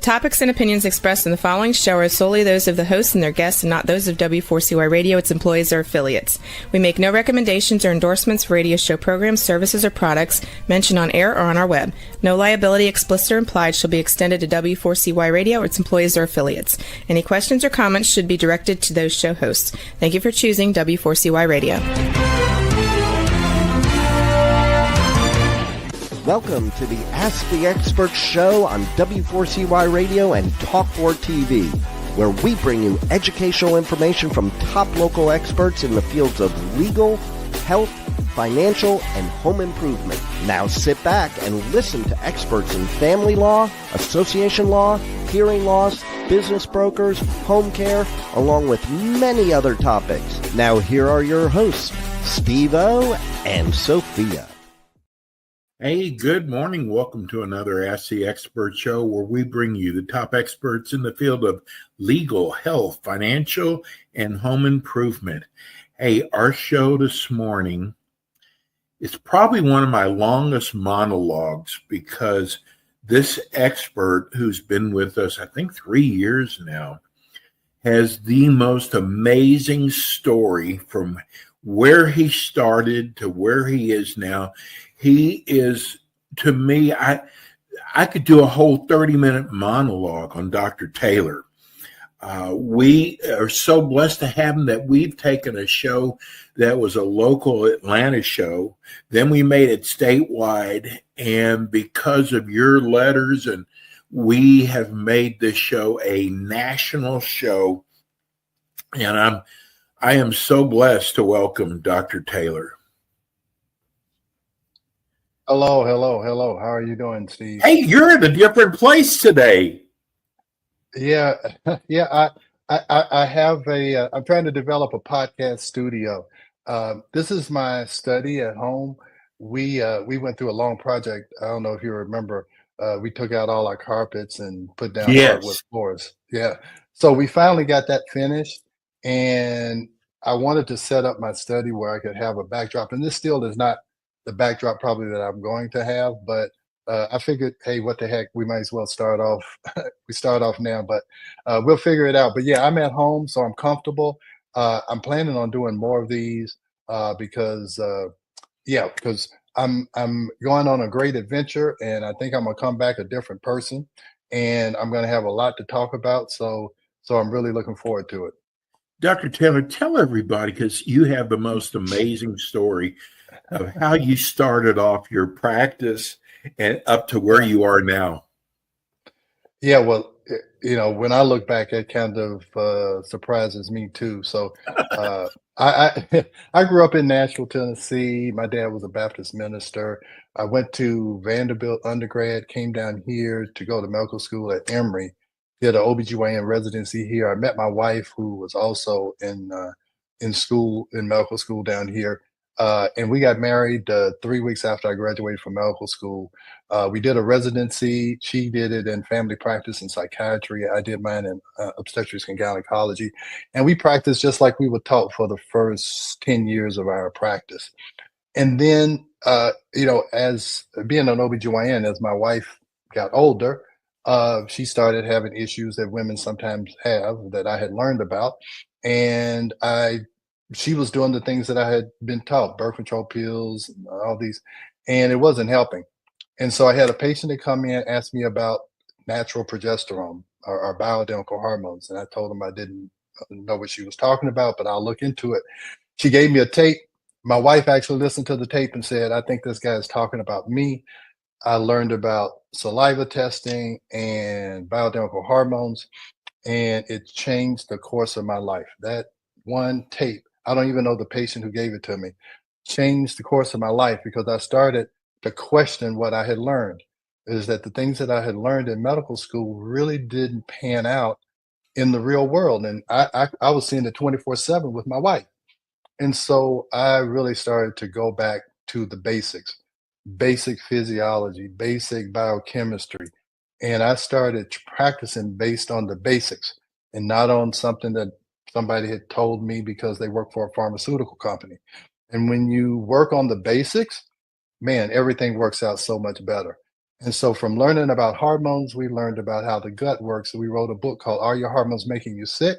topics and opinions expressed in the following show are solely those of the hosts and their guests and not those of W4CY Radio, its employees, or affiliates. We make no recommendations or endorsements for radio show programs, services, or products mentioned on air or on our web. No liability, explicit or implied, shall be extended to W4CY Radio or its employees or affiliates. Any questions or comments should be directed to those show hosts. Thank you for choosing W4CY Radio. Welcome to the Ask the Expert show on W4CY Radio and Talk4 TV, where we bring you educational information from top local experts in the fields of legal, health, financial, and home improvement. Now sit back and listen to experts in family law, association law, hearing loss, business brokers, home care, along with many other topics. Now here are your hosts, Steve-O and Sophia. Hey, good morning. Welcome to another Ask the Expert show where we bring you the top experts in the field of legal, health, financial, and home improvement. Hey, our show this morning is probably one of my longest monologues because this expert who's been with us, I think 3 years now, has the most amazing story from where he started to where he is now. He is, to me, I could do a whole 30-minute monologue on Dr. Taylor. We are so blessed to have him that we've taken a show that was a local Atlanta show. Then we made it statewide. And because of your letters, and we have made this show a national show. And I am so blessed to welcome Dr. Taylor. Hello. How are you doing, Steve? Hey, you're in a different place today. Yeah. I have I'm trying to develop a podcast studio. This is my study at home. We went through a long project. I don't know if you remember. We took out all our carpets and put down hardwood floors. Yeah. So we finally got that finished, and I wanted to set up my study where I could have a backdrop. And this still is not the backdrop probably that I'm going to have, but I figured, hey, what the heck, we might as well start off. We start off now, but we'll figure it out. But yeah, I'm at home, so I'm comfortable. I'm planning on doing more of these because I'm going on a great adventure, and I think I'm gonna come back a different person, and I'm gonna have a lot to talk about. So I'm really looking forward to it. Dr. Taylor, tell everybody, because you have the most amazing story of how you started off your practice and up to where you are now. Yeah, well, when I look back, it kind of surprises me too. So I grew up in Nashville, Tennessee. My dad was a Baptist minister. I went to Vanderbilt undergrad, came down here to go to medical school at Emory, did an OBGYN residency here. I met my wife, who was also in medical school down here. And we got married 3 weeks after I graduated from medical school. We did a residency. She did it in family practice and psychiatry. I did mine in obstetrics and gynecology. And we practiced just like we were taught for the first 10 years of our practice. And then, as being an OBGYN, as my wife got older, she started having issues that women sometimes have that I had learned about. And she was doing the things that I had been taught, birth control pills, and all these, and it wasn't helping. And so I had a patient that come in, ask me about natural progesterone or bioidentical hormones. And I told him I didn't know what she was talking about, but I'll look into it. She gave me a tape. My wife actually listened to the tape and said, I think this guy is talking about me. I learned about saliva testing and bioidentical hormones, and it changed the course of my life. That one tape, I don't even know the patient who gave it to me, changed the course of my life because I started to question what I had learned. Is that the things that I had learned in medical school really didn't pan out in the real world. And I was seeing it 24/7 with my wife. And so I really started to go back to the basics, basic physiology, basic biochemistry. And I started practicing based on the basics and not on something that somebody had told me because they work for a pharmaceutical company. And when you work on the basics, man, everything works out so much better. And so from learning about hormones, we learned about how the gut works. So we wrote a book called Are Your Hormones Making You Sick?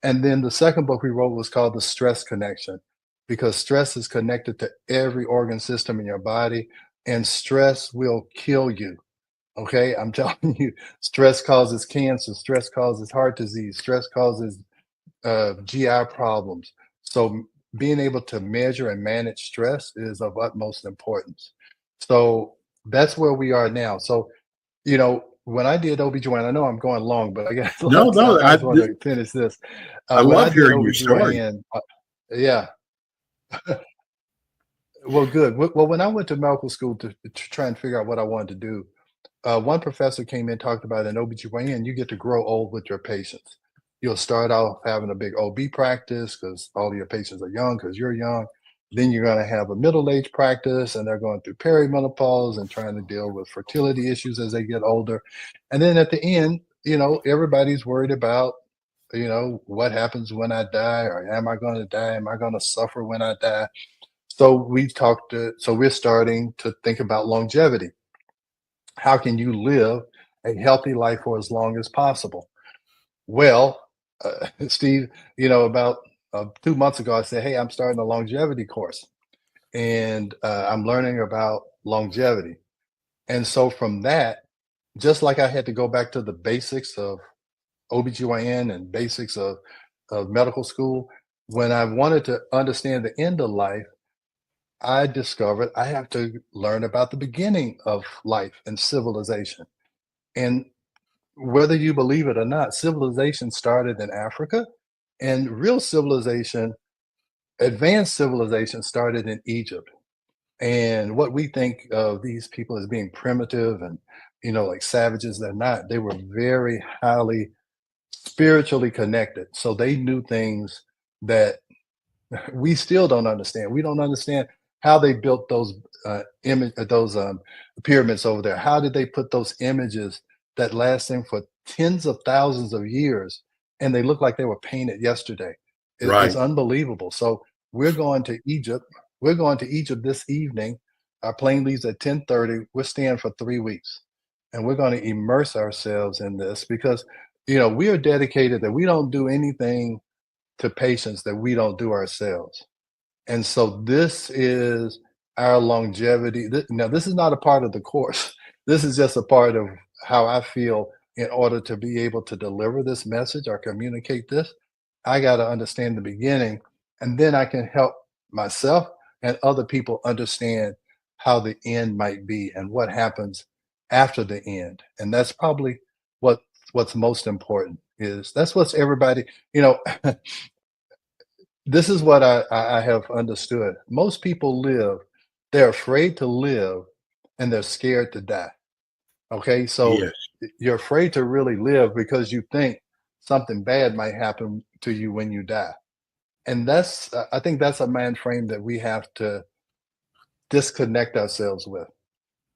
And then the second book we wrote was called The Stress Connection, because stress is connected to every organ system in your body, and stress will kill you. Okay, I'm telling you, stress causes cancer, stress causes heart disease, stress causes GI problems. So being able to measure and manage stress is of utmost importance. So that's where we are now. So, when I did OBGYN, I know I'm going long, but I guess No, no, I just want to finish this. I When I love did hearing your story. OBGYN, yeah, well, good. Well, when I went to medical school to try and figure out what I wanted to do, one professor came in, talked about an OBGYN, you get to grow old with your patients. You'll start off having a big OB practice because all of your patients are young because you're young. Then you're going to have a middle-age practice, and they're going through perimenopause and trying to deal with fertility issues as they get older. And then at the end, everybody's worried about, what happens when I die, or am I going to die? Am I going to suffer when I die? So we're starting to think about longevity. How can you live a healthy life for as long as possible? Well, Steve, about 2 months ago, I said, hey, I'm starting a longevity course, and I'm learning about longevity. And so from that, just like I had to go back to the basics of OBGYN and basics of medical school, when I wanted to understand the end of life, I discovered I have to learn about the beginning of life and civilization. And whether you believe it or not, civilization started in Africa, and real civilization, advanced civilization, started in Egypt. And what we think of these people as being primitive and, like savages, they're not. They were very highly spiritually connected. So they knew things that we still don't understand. We don't understand how they built those pyramids over there. How did they put those images that lasting for tens of thousands of years, and they look like they were painted yesterday? It's Right. unbelievable. So we're going to Egypt. We're going to Egypt this evening. Our plane leaves at 10:30. We're staying for 3 weeks, and we're going to immerse ourselves in this because we are dedicated that we don't do anything to patients that we don't do ourselves. And so this is our longevity. Now, this is not a part of the course. This is just a part of how I feel in order to be able to deliver this message or communicate this. I got to understand the beginning, and then I can help myself and other people understand how the end might be and what happens after the end. And that's probably what's most important. That's what's everybody, this is what I have understood. Most people live, they're afraid to live, and they're scared to die. Okay, so Yes. you're afraid to really live because you think something bad might happen to you when you die. And I think that's a mind frame that we have to disconnect ourselves with,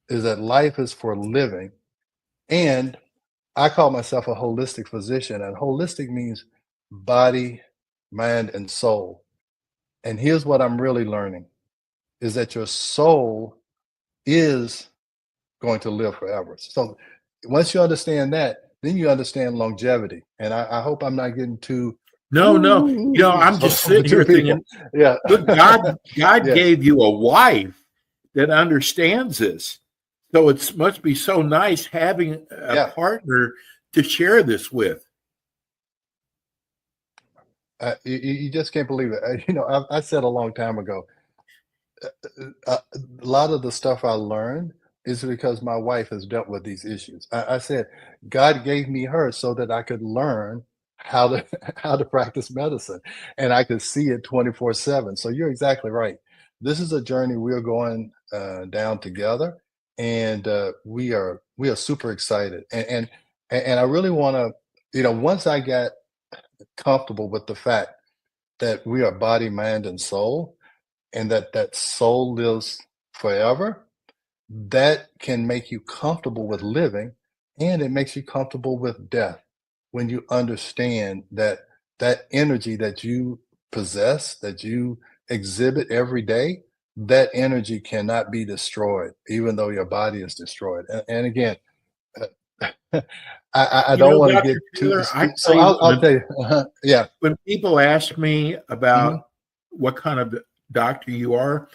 is that life is for living. And I call myself a holistic physician, and holistic means body, mind, and soul. And here's what I'm really learning is that your soul is going to live forever. So once you understand that, then you understand longevity. And I hope I'm not getting too No, no. I'm just sitting here thinking, yeah. look, God Yes. gave you a wife that understands this. So it must be so nice having a Yeah. partner to share this with. You just can't believe it. I said a long time ago, a lot of the stuff I learned is because my wife has dealt with these issues. I said, God gave me her so that I could learn how to how to practice medicine, and I could see it 24/7. So you're exactly right. This is a journey we're going down together, and we are super excited. And I really want to, once I got comfortable with the fact that we are body, mind, and soul, and that soul lives forever, that can make you comfortable with living, and it makes you comfortable with death when you understand that energy that you possess, that you exhibit every day, that energy cannot be destroyed, even though your body is destroyed. And again, I don't want to get Dr. too, Taylor, I so tell you, I'll tell you, yeah. when people ask me Hmm. about what kind of doctor you are,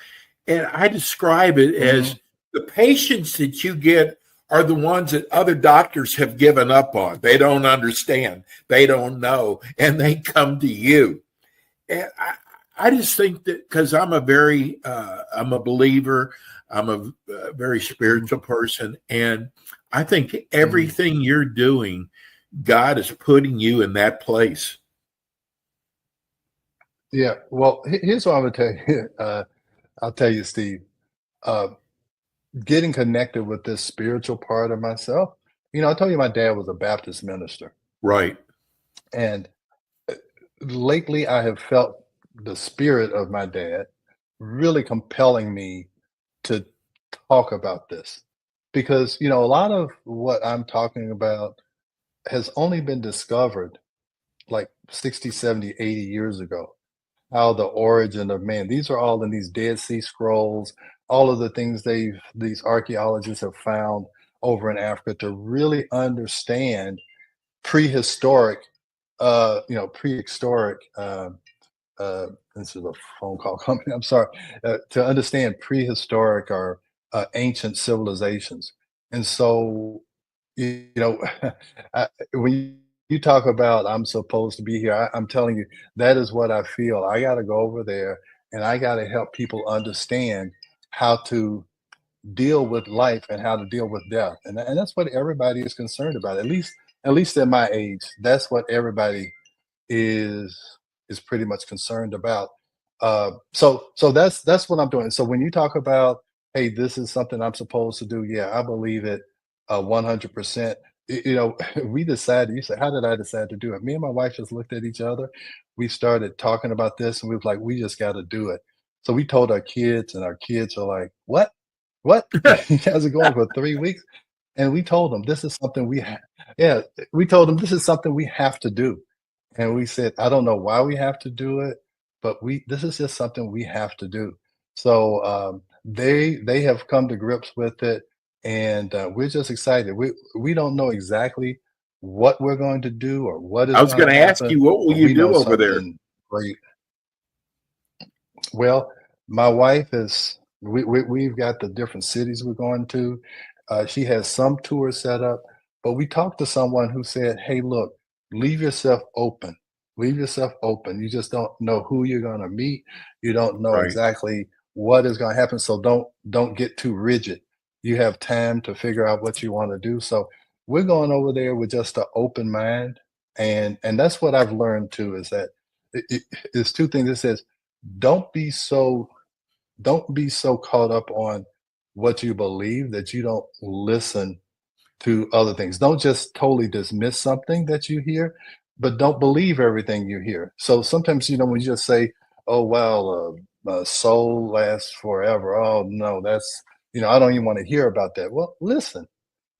and I describe it Hmm. as the patients that you get are the ones that other doctors have given up on. They don't understand, they don't know, and they come to you. And I just think that because I'm a believer, I'm a very spiritual person, and I think Hmm. everything you're doing, God is putting you in that place. Yeah. Well, here's what I'm gonna tell you. I'll tell you, Steve. Uh, Getting connected with this spiritual part of myself. I told you my dad was a Baptist minister, Right. and lately I have felt the spirit of my dad really compelling me to talk about this because a lot of what I'm talking about has only been discovered like 60, 70, 80 years ago. How the origin of man, these are all in these Dead Sea Scrolls, all of the things these archaeologists have found over in Africa to really understand prehistoric, prehistoric. This is a phone call coming. I'm sorry. To understand prehistoric or ancient civilizations, and so when you talk about I'm supposed to be here, I'm telling you that is what I feel. I got to go over there and I got to help people understand how to deal with life and how to deal with death, and that's what everybody is concerned about. At least at my age, that's what everybody is is pretty much concerned about. So that's what I'm doing. So when you talk about, hey, this is something I'm supposed to do, yeah, I believe it 100%. We decided. You said, how did I decide to do it? Me and my wife just looked at each other. We started talking about this, and we was like, we just got to do it. So we told our kids, and our kids are like, what? What? You guys are going for 3 weeks? And we told them this is something yeah, we told them this is something we have to do. And we said, I don't know why we have to do it, but this is just something we have to do. So they have come to grips with it, and we're just excited. We don't know exactly what we're going to do or what I is was going going to to ask happen, you, what will but you we know do over there? something great. Well, my wife is we've got the different cities we're going to. She has some tours set up, but we talked to someone who said, "Hey, look, leave yourself open. Leave yourself open. You just don't know who you're going to meet. You don't know Right. exactly what is going to happen. So don't get too rigid. You have time to figure out what you want to do." So we're going over there with just an open mind, and that's what I've learned too is that it's two things. It says don't be so don't be so caught up on what you believe that you don't listen to other things. Don't just totally dismiss something that you hear, but don't believe everything you hear. So sometimes, when you just say, "Oh well, soul lasts forever." Oh no, that's I don't even want to hear about that. Well, listen.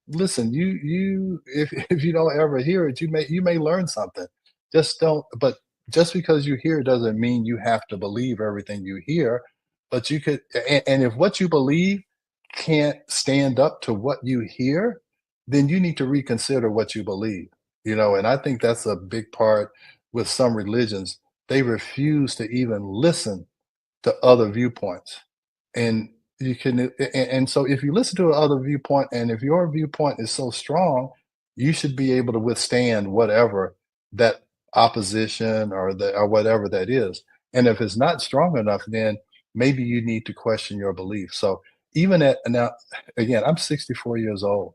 If you don't ever hear it, you may learn something. Just don't. But just because you hear doesn't mean you have to believe everything you hear. But you could, and if what you believe can't stand up to what you hear, then you need to reconsider what you believe. And I think that's a big part with some religions. They refuse to even listen to other viewpoints. And you can and so if you listen to another viewpoint and if your viewpoint is so strong, you should be able to withstand whatever that opposition or whatever that is. And if it's not strong enough, then maybe you need to question your belief. So even at now, again, I'm 64 years old,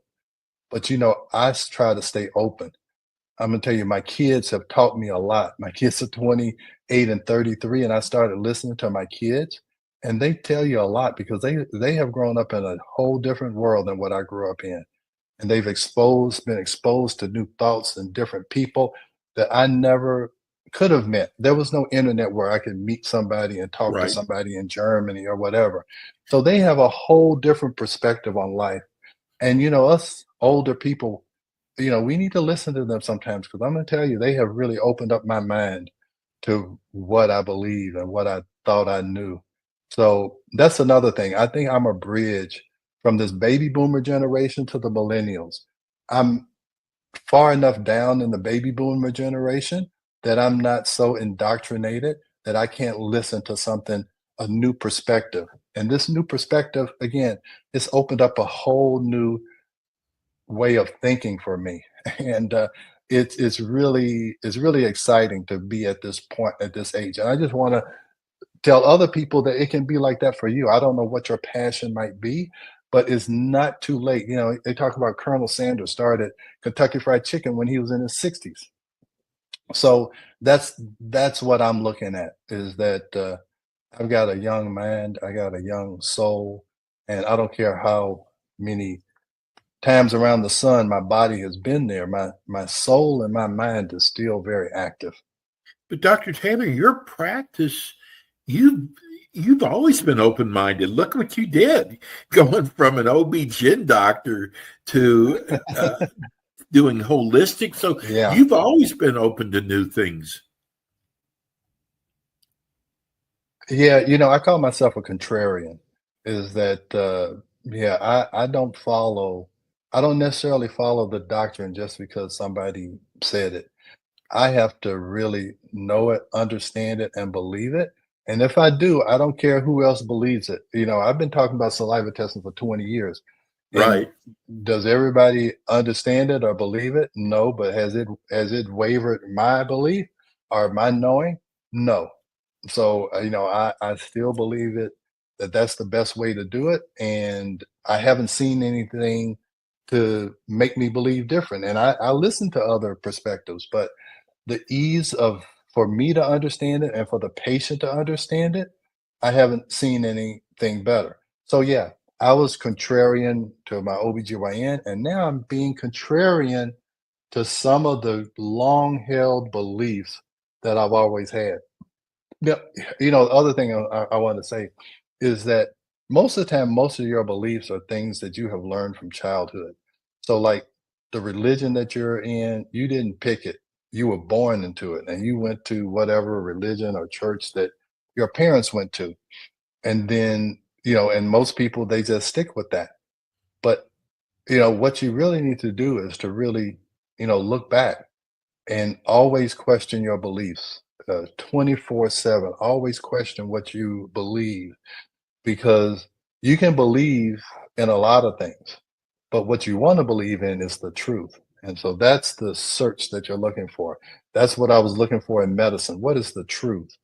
but I try to stay open. I'm gonna tell you, my kids have taught me a lot. My kids are 28 and 33, and I started listening to my kids, and they tell you a lot because they have grown up in a whole different world than what I grew up in. And been exposed to new thoughts and different people that I never could have met. There was no internet where I could meet somebody and talk to Right. somebody in Germany or whatever. So they have a whole different perspective on life. And us older people, we need to listen to them sometimes because I'm going to tell you, they have really opened up my mind to what I believe and what I thought I knew. So that's another thing. I think I'm a bridge from this baby boomer generation to the millennials. I'm far enough down in the baby boomer generation that I'm not so indoctrinated that I can't listen to something, a new perspective. And this new perspective, again, it's opened up a whole new way of thinking for me. And it's really exciting to be at this point at this age. And I just want to tell other people that it can be like that for you. I don't know what your passion might be, but it's not too late. They talk about Colonel Sanders started Kentucky Fried Chicken when he was in his 60s. So that's what I'm looking at is that I've got a young mind, I got a young soul, and I don't care how many times around the sun my body has been there. My soul and my mind is still very active. But Dr. Taylor, your practice, you've always been open-minded. Look what you did, going from an OB-GYN doctor to doing holistic. So Yeah. you've always been open to new things. Yeah, I call myself a contrarian. Is that I don't necessarily follow the doctrine just because somebody said it. I have to really know it, understand it, and believe it. And if I do, I don't care who else believes it. I've been talking about saliva testing for 20 years. And Right. does everybody understand it or believe it? No, but has it wavered my belief or my knowing? No. So, I still believe that's the best way to do it. And I haven't seen anything to make me believe different. And I listen to other perspectives, but the ease of for me to understand it and for the patient to understand it, I haven't seen anything better. So yeah, I was contrarian to my OBGYN, and now I'm being contrarian to some of the long held beliefs that I've always had. Yeah, the other thing I want to say is that most of the time, most of your beliefs are things that you have learned from childhood. So, like the religion that you're in, you didn't pick it. You were born into it, and you went to whatever religion or church that your parents went to. And then, and most people, they just stick with that. But, what you really need to do is to really, look back and always question your beliefs 24/7. Always question what you believe because you can believe in a lot of things, but what you want to believe in is the truth. And so that's the search that you're looking for. That's what I was looking for in medicine. What is the truth?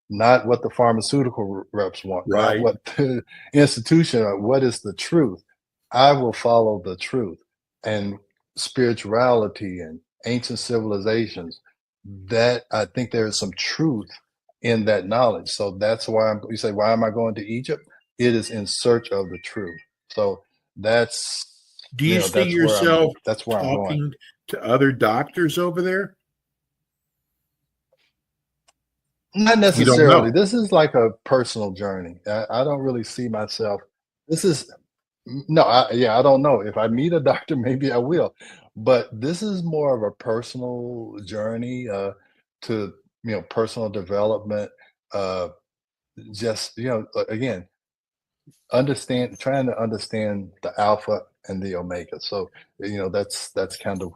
Not what the pharmaceutical reps want, not Right. what the institution, what is the truth? I will follow the truth. And spirituality and ancient civilizations, that I think there is some truth in that knowledge. So that's why you say, why am I going to Egypt? It is in search of the truth. So that's Do you see that's yourself where I'm going. talking to other doctors over there? Not You don't necessarily. know. This is like a personal journey. I don't really see myself. This is no, I don't know. If I meet a doctor, maybe I will. But this is more of a personal journey to personal development. Uh, just again, trying to understand the alpha and the omega. So that's kind of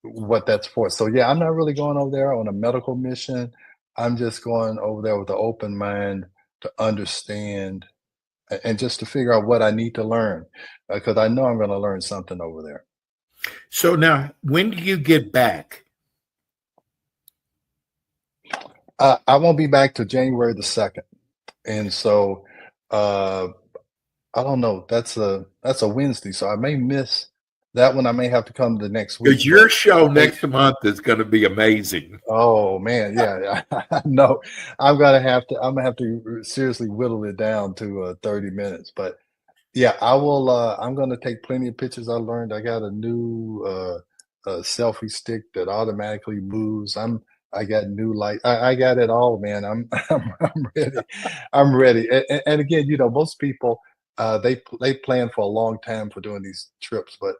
what that's for. So yeah, I'm not really going over there on a medical mission. I'm just going over there with an open mind to understand and just to figure out what I need to learn because I know I'm going to learn something over there. So now, when do you get back? I won't be back till January the 2nd. And so I don't know. That's a Wednesday, so I may miss that one. I may have to come the next week. Because your show next month is going to be amazing. Oh man, yeah, I know. I'm gonna have to seriously whittle it down to 30 minutes. But yeah, I will. I'm gonna take plenty of pictures. I learned I got a new selfie stick that automatically moves. I got new light. I got it all, man. I'm ready. I'm ready. And again, most people they plan for a long time for doing these trips, but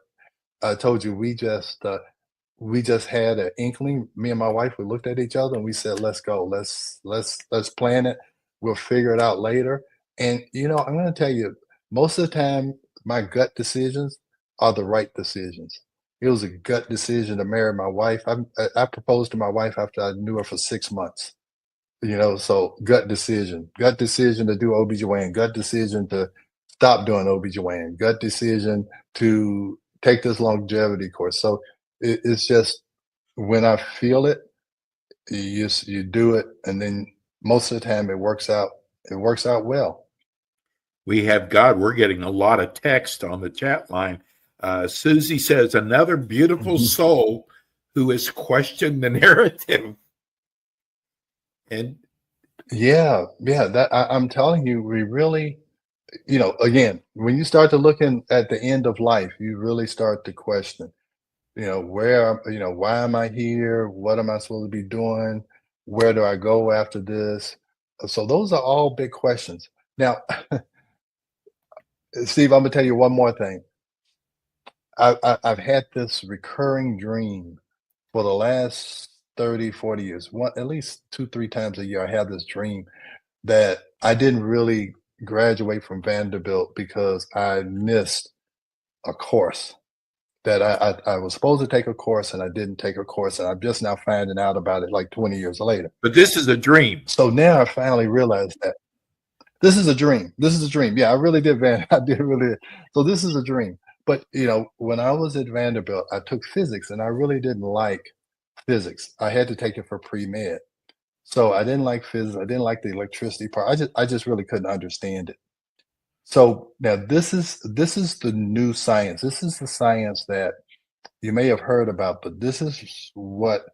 I told you we just had an inkling. Me and my wife, we looked at each other and we said, "Let's go. Let's plan it. We'll figure it out later." And, I'm going to tell you, most of the time, my gut decisions are the right decisions. It was a gut decision to marry my wife. I proposed to my wife after I knew her for 6 months. So gut decision to do OBGYN, gut decision to stop doing OBGYN, gut decision to take this longevity course. So it's just when I feel it, you do it, and then most of the time it works out. It works out well. We have God. We're getting a lot of text on the chat line. Susie says, another beautiful soul who has questioned the narrative. And that I'm telling you, we really, again, when you start to looking at the end of life, you really start to question, why am I here? What am I supposed to be doing? Where do I go after this? So those are all big questions. Now, Steve, I'm gonna tell you one more thing. I've had this recurring dream for the last 30, 40 years. At least 2-3 times a year, I have this dream that I didn't really graduate from Vanderbilt because I missed a course that I was supposed to take a course, and I didn't take a course, and I'm just now finding out about it like 20 years later. But this is a dream. So now I finally realized that this is a dream. This is a dream. Yeah, I really did, I did really. So this is a dream. But, when I was at Vanderbilt, I took physics, and I really didn't like physics. I had to take it for pre-med. So I didn't like physics. I didn't like the electricity part. I just really couldn't understand it. So now this is the new science. This is the science that you may have heard about, but this is what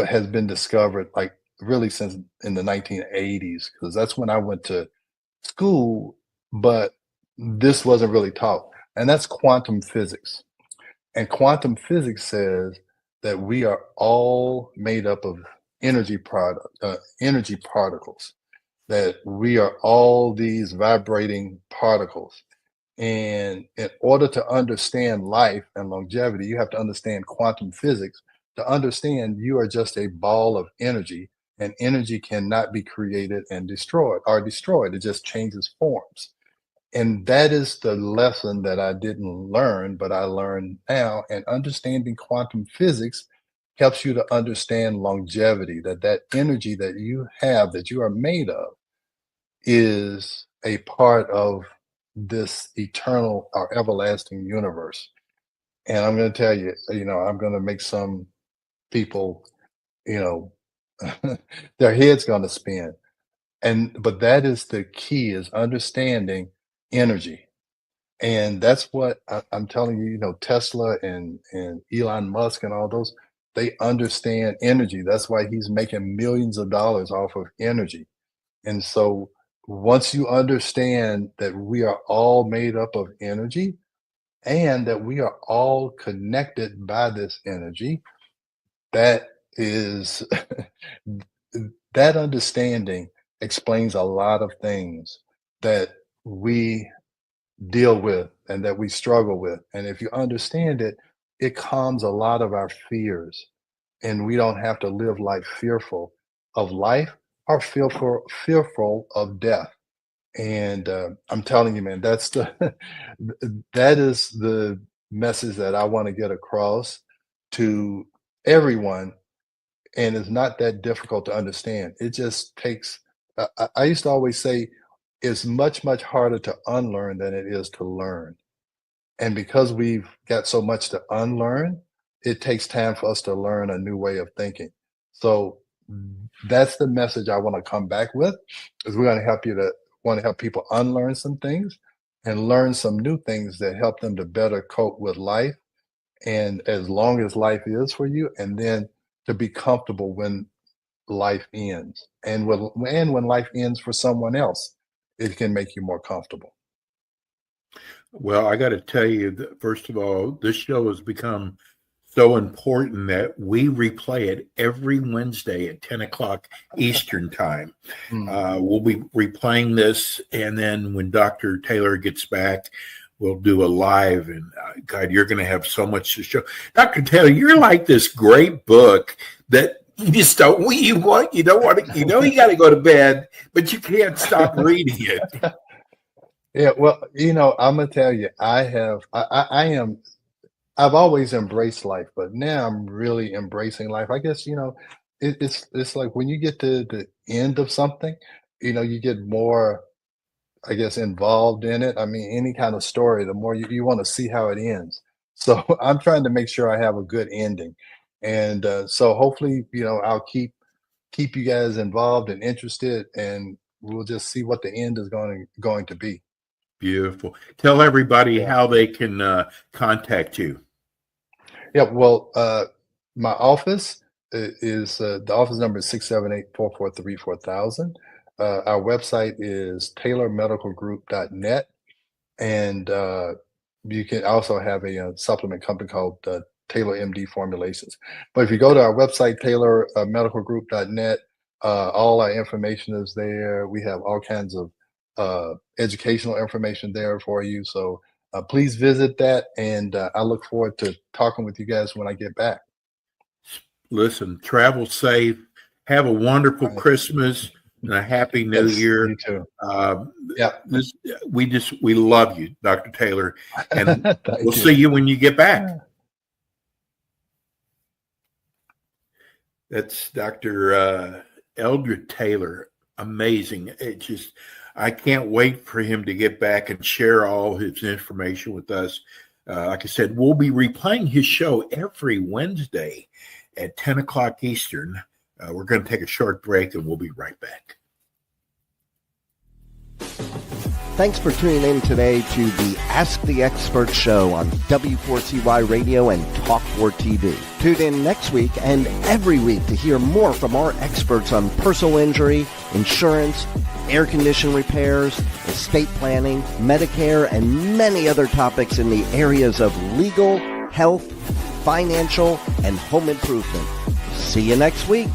has been discovered, like really since in the 1980s, because that's when I went to school, but this wasn't really taught. And that's quantum physics. And quantum physics says that we are all made up of energy particles, that we are all these vibrating particles. And in order to understand life and longevity, you have to understand quantum physics to understand you are just a ball of energy, and energy cannot be created and destroyed. It just changes forms. And that is the lesson that I didn't learn, but I learned now. And understanding quantum physics helps you to understand longevity, that energy that you have, that you are made of, is a part of this eternal or everlasting universe. And I'm going to tell you, I'm going to make some people, their head's going to spin. But that is the key, is understanding energy. And that's what I'm telling you, Tesla and Elon Musk and all those, they understand energy. That's why he's making millions of dollars off of energy. And so once you understand that we are all made up of energy and that we are all connected by this energy, that is that understanding explains a lot of things that we deal with and that we struggle with. And if you understand it, it calms a lot of our fears, and we don't have to live life fearful of life or fearful of death. And I'm telling you, man, that is the message that I want to get across to everyone. And it's not that difficult to understand. It just takes, I used to always say, it's much, much harder to unlearn than it is to learn. And because we've got so much to unlearn, it takes time for us to learn a new way of thinking. So that's the message I want to come back with, is we're going to help people unlearn some things and learn some new things that help them to better cope with life. And as long as life is for you, and then to be comfortable when life ends. And when life ends for someone else, it can make you more comfortable. Well, I got to tell you that, first of all, this show has become so important that we replay it every Wednesday at 10 o'clock Eastern time. We'll be replaying this, and then when Dr. Taylor gets back, we'll do a live. And God, you're going to have so much to show. Dr. Taylor, you're like this great book that You just don't. You don't want to. You know you got to go to bed, but you can't stop reading it. Yeah, well, I'm gonna tell you, I've always embraced life, but now I'm really embracing life. I guess, it's like when you get to the end of something, you get more, I guess, involved in it. I mean, any kind of story, the more you want to see how it ends. So I'm trying to make sure I have a good ending. And so hopefully, I'll keep you guys involved and interested, and we'll just see what the end is going to be. Beautiful. Tell everybody how they can contact you. Yeah, well, my office is the office number is 678-443-4000. Our website is taylormedicalgroup.net, and you can also have a supplement company called Taylor MD Formulations. But if you go to our website, taylormedicalgroup.net, all our information is there. We have all kinds of educational information there for you. So please visit that, and I look forward to talking with you guys when I get back. Listen, travel safe. Have a wonderful Christmas and a happy New Year. You too. Yeah, we love you, Dr. Taylor, and we'll see you when you get back. That's Dr. Eldred Taylor. Amazing. I can't wait for him to get back and share all his information with us. Like I said, we'll be replaying his show every Wednesday at 10 o'clock Eastern. We're going to take a short break, and we'll be right back. Thanks for tuning in today to the Ask the Expert show on W4CY Radio and Talk4 TV. Tune in next week and every week to hear more from our experts on personal injury, insurance, air condition repairs, estate planning, Medicare, and many other topics in the areas of legal, health, financial, and home improvement. See you next week.